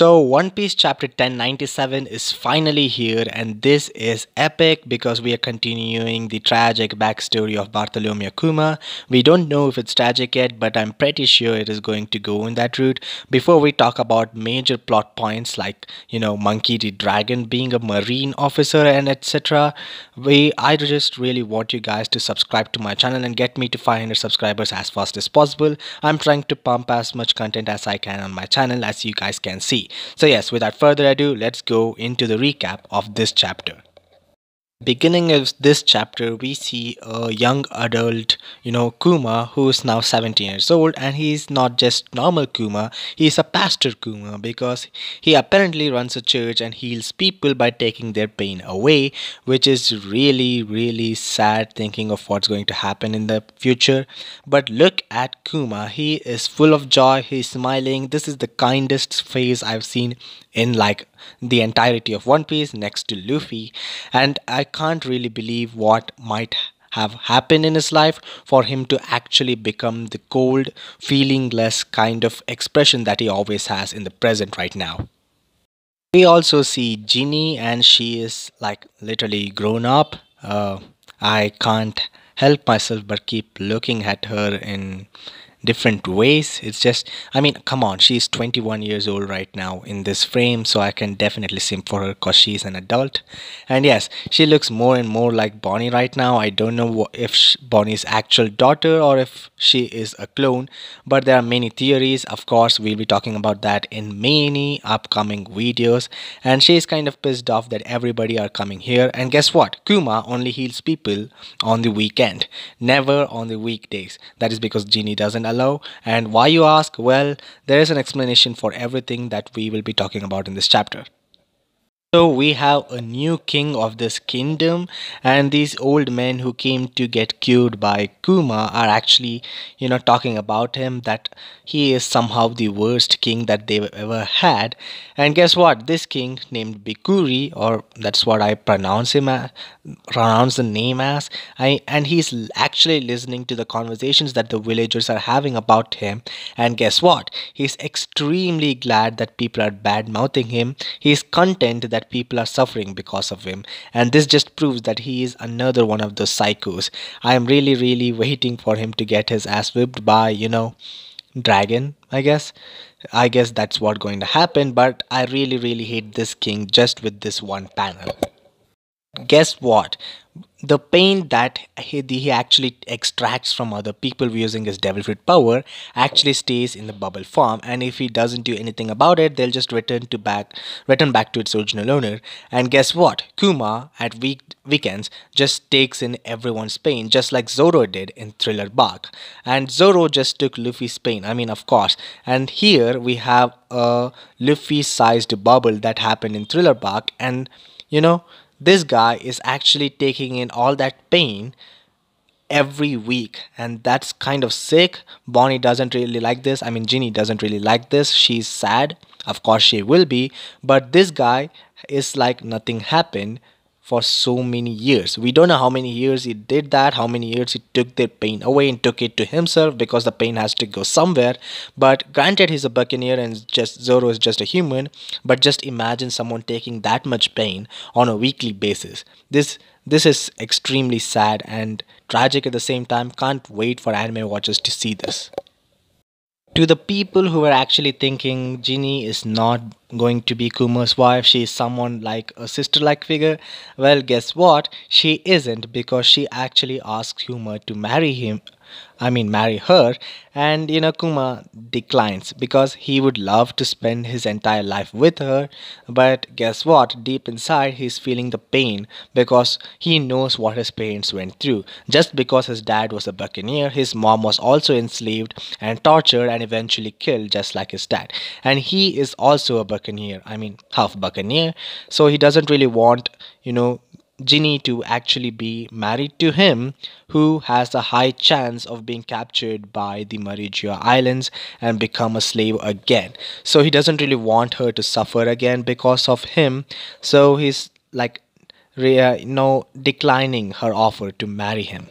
So, One Piece chapter 1097 is finally here, and this is epic because we are continuing the tragic backstory of Bartholomew Kuma. We don't know if it's tragic yet, but I'm pretty sure it is going to go in that route. Before we talk about major plot points like, Monkey the Dragon being a marine officer and etc., I just really want you guys to subscribe to my channel and get me to 500 subscribers as fast as possible. I'm trying to pump as much content as I can on my channel, as you guys can see. So yes, without further ado, let's go into the recap of this chapter. Beginning of this chapter, we see a young adult, Kuma, who is now 17 years old, and he's not just normal Kuma, he's a pastor Kuma because he apparently runs a church and heals people by taking their pain away, which is really, really sad thinking of what's going to happen in the future. But look at Kuma, he is full of joy, he's smiling. This is the kindest face I've seen in like the entirety of One Piece next to Luffy, and I can't really believe what might have happened in his life for him to actually become the cold, feelingless kind of expression that he always has in the present right now. We also see Ginny, and she is like literally grown up. I can't help myself but keep looking at her in different ways. It's just, I mean, come on, she's 21 years old right now in this frame, so I can definitely simp for her because she's an adult. And yes, she looks more and more like Bonnie right now. I don't know if Bonnie's actual daughter or if she is a clone, but there are many theories. Of course, we'll be talking about that in many upcoming videos. And she's kind of pissed off that everybody are coming here. And guess what? Kuma only heals people on the weekend, never on the weekdays. That is because Genie doesn't allow. And why, you ask? Well, there is an explanation for everything that we will be talking about in this chapter. So we have a new king of this kingdom, and these old men who came to get cured by Kuma are actually, talking about him that he is somehow the worst king that they've ever had. And guess what? This king named Bikuri, or that's what I pronounce him as, pronounce the name as, and he's actually listening to the conversations that the villagers are having about him. And guess what? He's extremely glad that people are bad mouthing him. He's content that people are suffering because of him, and this just proves that he is another one of those psychos. I am really, really waiting for him to get his ass whipped by, dragon. I guess that's what going to happen, but I really, really hate this king just with this one panel. Guess what? The pain that he actually extracts from other people using his devil fruit power actually stays in the bubble form, and if he doesn't do anything about it, they'll just return back to its original owner. And guess what? Kuma at weekends just takes in everyone's pain, just like Zoro did in Thriller Bark. And Zoro just took Luffy's pain, I mean, of course. And here we have a Luffy-sized bubble that happened in Thriller Bark, and this guy is actually taking in all that pain every week, and that's kind of sick. Bonnie doesn't really like this. I mean, Ginny doesn't really like this. She's sad. Of course she will be, but this guy is like nothing happened for so many years. We don't know how many years he did that, how many years he took their pain away and took it to himself, because the pain has to go somewhere. But granted, he's a buccaneer and just Zoro is just a human, but just imagine someone taking that much pain on a weekly basis. This is extremely sad and tragic at the same time. Can't wait for anime watchers to see this. To the people who are actually thinking Ginny is not going to be Kuma's wife, she is someone like a sister-like figure, well, guess what? She isn't, because she actually asks Kuma to marry her, and Kuma declines because he would love to spend his entire life with her. But guess what? Deep inside, he's feeling the pain because he knows what his parents went through. Just because his dad was a buccaneer, his mom was also enslaved and tortured and eventually killed, just like his dad. And he is also a buccaneer, I mean, half buccaneer. So he doesn't really want, Ginny to actually be married to him, who has a high chance of being captured by the Marijua Islands and become a slave again. So he doesn't really want her to suffer again because of him. So he's like, declining her offer to marry him.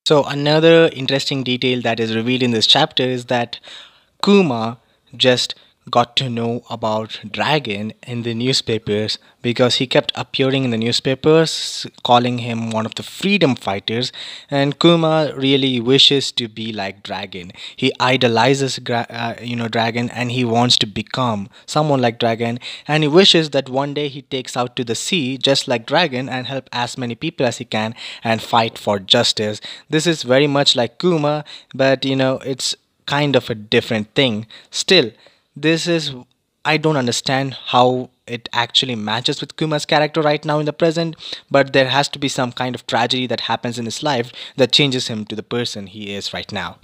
So another interesting detail that is revealed in this chapter is that Kuma just got to know about Dragon in the newspapers because he kept appearing in the newspapers calling him one of the freedom fighters, and Kuma really wishes to be like Dragon. He idolizes Dragon, and he wants to become someone like Dragon, and he wishes that one day he takes out to the sea just like Dragon and help as many people as he can and fight for justice. This is very much like Kuma, but it's kind of a different thing. Still, this is I don't understand how it actually matches with Kuma's character right now in the present, but there has to be some kind of tragedy that happens in his life that changes him to the person he is right now.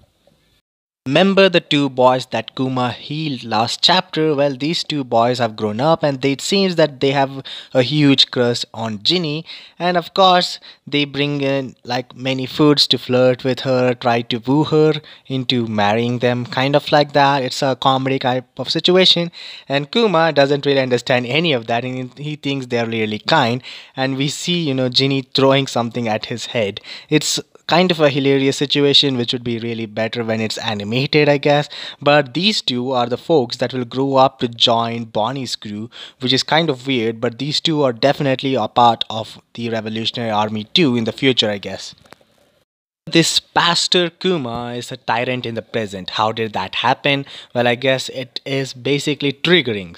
Remember the two boys that Kuma healed last chapter? Well, these two boys have grown up and it seems that they have a huge crush on Ginny. And of course, they bring in like many foods to flirt with her, try to woo her into marrying them, kind of like that. It's a comedy type of situation. And Kuma doesn't really understand any of that and he thinks they're really kind. And we see, Ginny throwing something at his head. It's kind of a hilarious situation which would be really better when it's animated, I guess. But these two are the folks that will grow up to join Bonnie's crew, which is kind of weird, but these two are definitely a part of the Revolutionary Army too in the future, I guess. This Pastor Kuma is a tyrant in the present. How did that happen? Well, I guess it is basically triggering.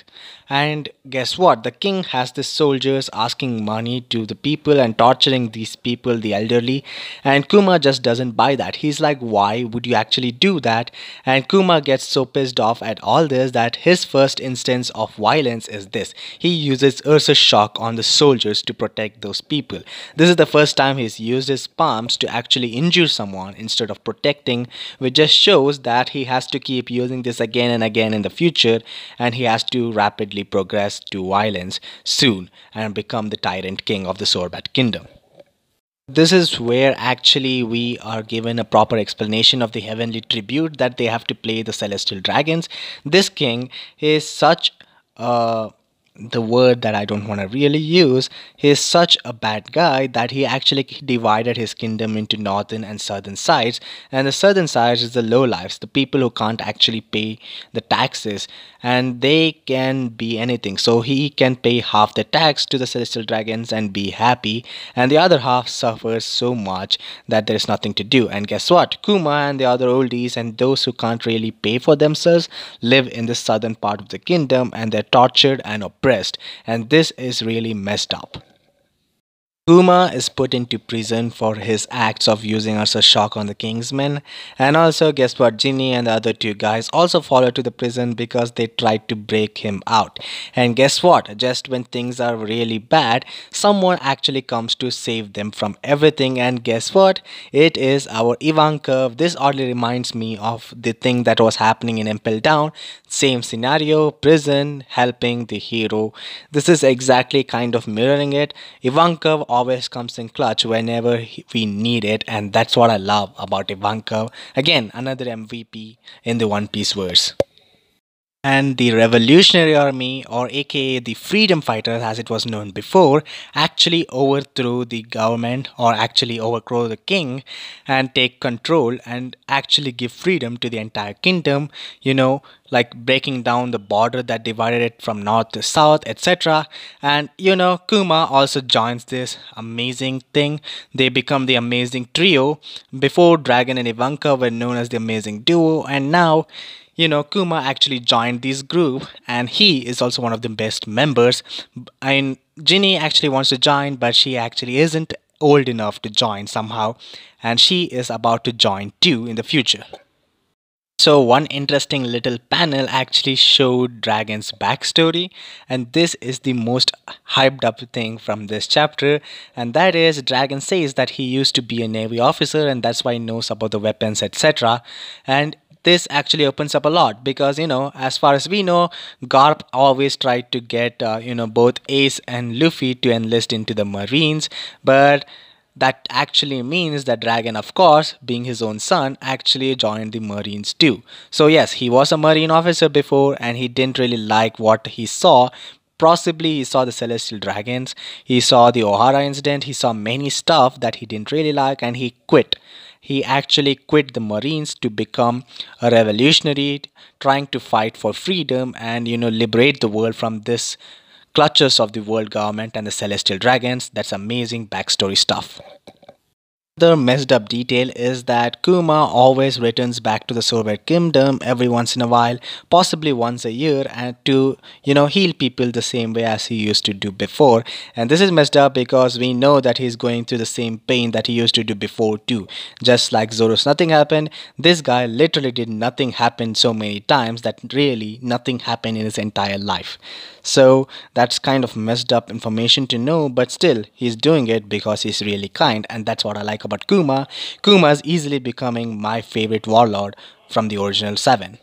And guess what? The king has the soldiers asking money to the people and torturing these people, the elderly. And Kuma just doesn't buy that. He's like, why would you actually do that? And Kuma gets so pissed off at all this that his first instance of violence is this. He uses Ursa shock on the soldiers to protect those people. This is the first time he's used his palms to actually injure someone instead of protecting, which just shows that he has to keep using this again and again in the future, and he has to rapidly progress to violence soon and become the tyrant king of the Sorbat kingdom. This is where actually we are given a proper explanation of the heavenly tribute that they have to play the celestial dragons. This king is such a the word that I don't want to really use, he's such a bad guy that he actually divided his kingdom into northern and southern sides. And the southern sides is the low lives, the people who can't actually pay the taxes, and they can be anything. So he can pay half the tax to the celestial dragons and be happy, and the other half suffers so much that there is nothing to do. And guess what? Kuma and the other oldies and those who can't really pay for themselves live in the southern part of the kingdom, and they're tortured and oppressed, and this is really messed up. Kuma is put into prison for his acts of using Ursa shock on the king's men. And also, guess what? Ginny and the other two guys also follow to the prison because they tried to break him out. And guess what? Just when things are really bad, someone actually comes to save them from everything. And guess what? It is our Ivankov. This oddly reminds me of the thing that was happening in Impel Down. Same scenario, prison, helping the hero. This is exactly kind of mirroring it. Ivankov always comes in clutch whenever we need it, and that's what I love about Ivankov. Again, another MVP in the One Piece verse. And the Revolutionary Army, or aka the Freedom Fighters as it was known before, actually overthrew the government or actually overthrow the king and take control and actually give freedom to the entire kingdom, like breaking down the border that divided it from north to south, etc. And Kuma also joins this amazing thing. They become the amazing trio. Before, Dragon and Ivanka were known as the amazing duo, and now Kuma actually joined this group, and he is also one of the best members. And Ginny actually wants to join, but she actually isn't old enough to join somehow, and she is about to join too in the future. So one interesting little panel actually showed Dragon's backstory, and this is the most hyped up thing from this chapter, and that is Dragon says that he used to be a Navy officer and that's why he knows about the weapons, etc. And this actually opens up a lot because as far as we know, Garp always tried to get both Ace and Luffy to enlist into the Marines, but that actually means that Dragon, of course, being his own son, actually joined the Marines too. So yes, he was a Marine officer before and he didn't really like what he saw. Possibly he saw the Celestial Dragons, he saw the Ohara incident, he saw many stuff that he didn't really like and he quit. he actually quit the Marines to become a revolutionary, trying to fight for freedom and liberate the world from this clutches of the world government and the celestial dragons. That's amazing backstory stuff. The messed up detail is that Kuma always returns back to the Soviet kingdom every once in a while, possibly once a year, and to heal people the same way as he used to do before. And this is messed up because we know that he's going through the same pain that he used to do before too. Just like Zoro's nothing happened, this guy literally did nothing happen so many times that really nothing happened in his entire life. So that's kind of messed up information to know, but still, he's doing it because he's really kind, and that's what I like about Kuma. Kuma is easily becoming my favorite warlord from the original 7.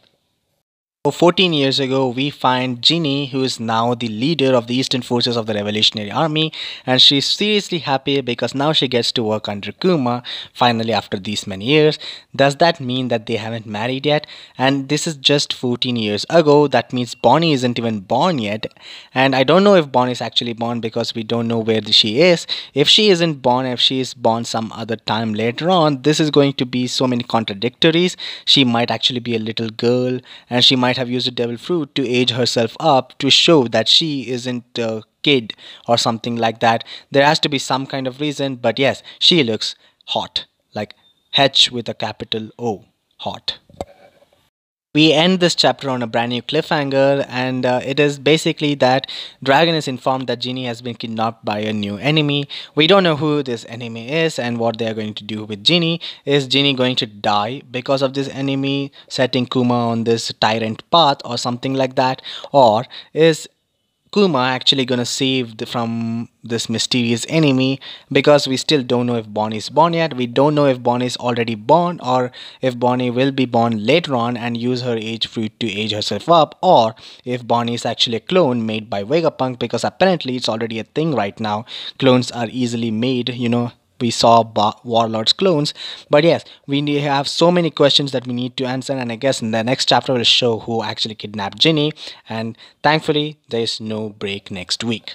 14 years ago, we find Ginny, who is now the leader of the Eastern Forces of the Revolutionary Army, and she's seriously happy because now she gets to work under Kuma, finally after these many years. Does that mean that they haven't married yet? And this is just 14 years ago, that means Bonnie isn't even born yet, and I don't know if Bonnie is actually born because we don't know where she is. If she isn't born, if she is born some other time later on, this is going to be so many contradictories. She might actually be a little girl, and she might have used a devil fruit to age herself up to show that she isn't a kid or something like that. There has to be some kind of reason, but yes, she looks hot, like H with a capital O, hot. We end this chapter on a brand new cliffhanger, and it is basically that Dragon is informed that Genie has been kidnapped by a new enemy. We don't know who this enemy is and what they are going to do with Genie. Is Genie going to die because of this enemy, setting Kuma on this tyrant path or something like that? Or is Kuma actually gonna save from this mysterious enemy, because we still don't know if Bonnie is born yet. We don't know if Bonnie is already born, or if Bonnie will be born later on and use her age fruit to age herself up, or if Bonnie is actually a clone made by Vegapunk, because apparently it's already a thing right now. Clones are easily made. We saw Warlord's clones. But yes, have so many questions that we need to answer, and I guess in the next chapter will show who actually kidnapped Ginny, and thankfully there is no break next week.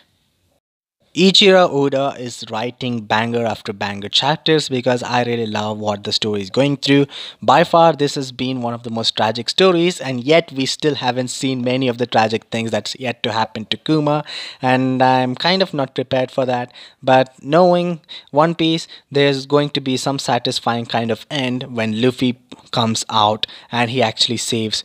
Ichiro Oda is writing banger after banger chapters because I really love what the story is going through. By far, this has been one of the most tragic stories, and yet we still haven't seen many of the tragic things that's yet to happen to Kuma, and I'm kind of not prepared for that. But knowing One Piece, there's going to be some satisfying kind of end when Luffy comes out and he actually saves,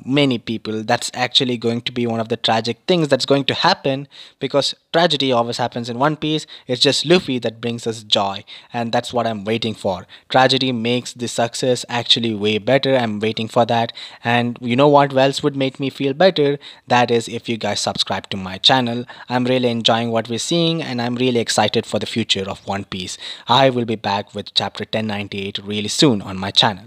many people. That's actually going to be one of the tragic things that's going to happen, because tragedy always happens in One Piece. It's just Luffy that brings us joy, and that's what I'm waiting for. Tragedy makes the success actually way better. I'm waiting for that. And you know what else would make me feel better? That is if you guys subscribe to my channel. I'm really enjoying what we're seeing, and I'm really excited for the future of One Piece. I will be back with chapter 1098 really soon on my channel.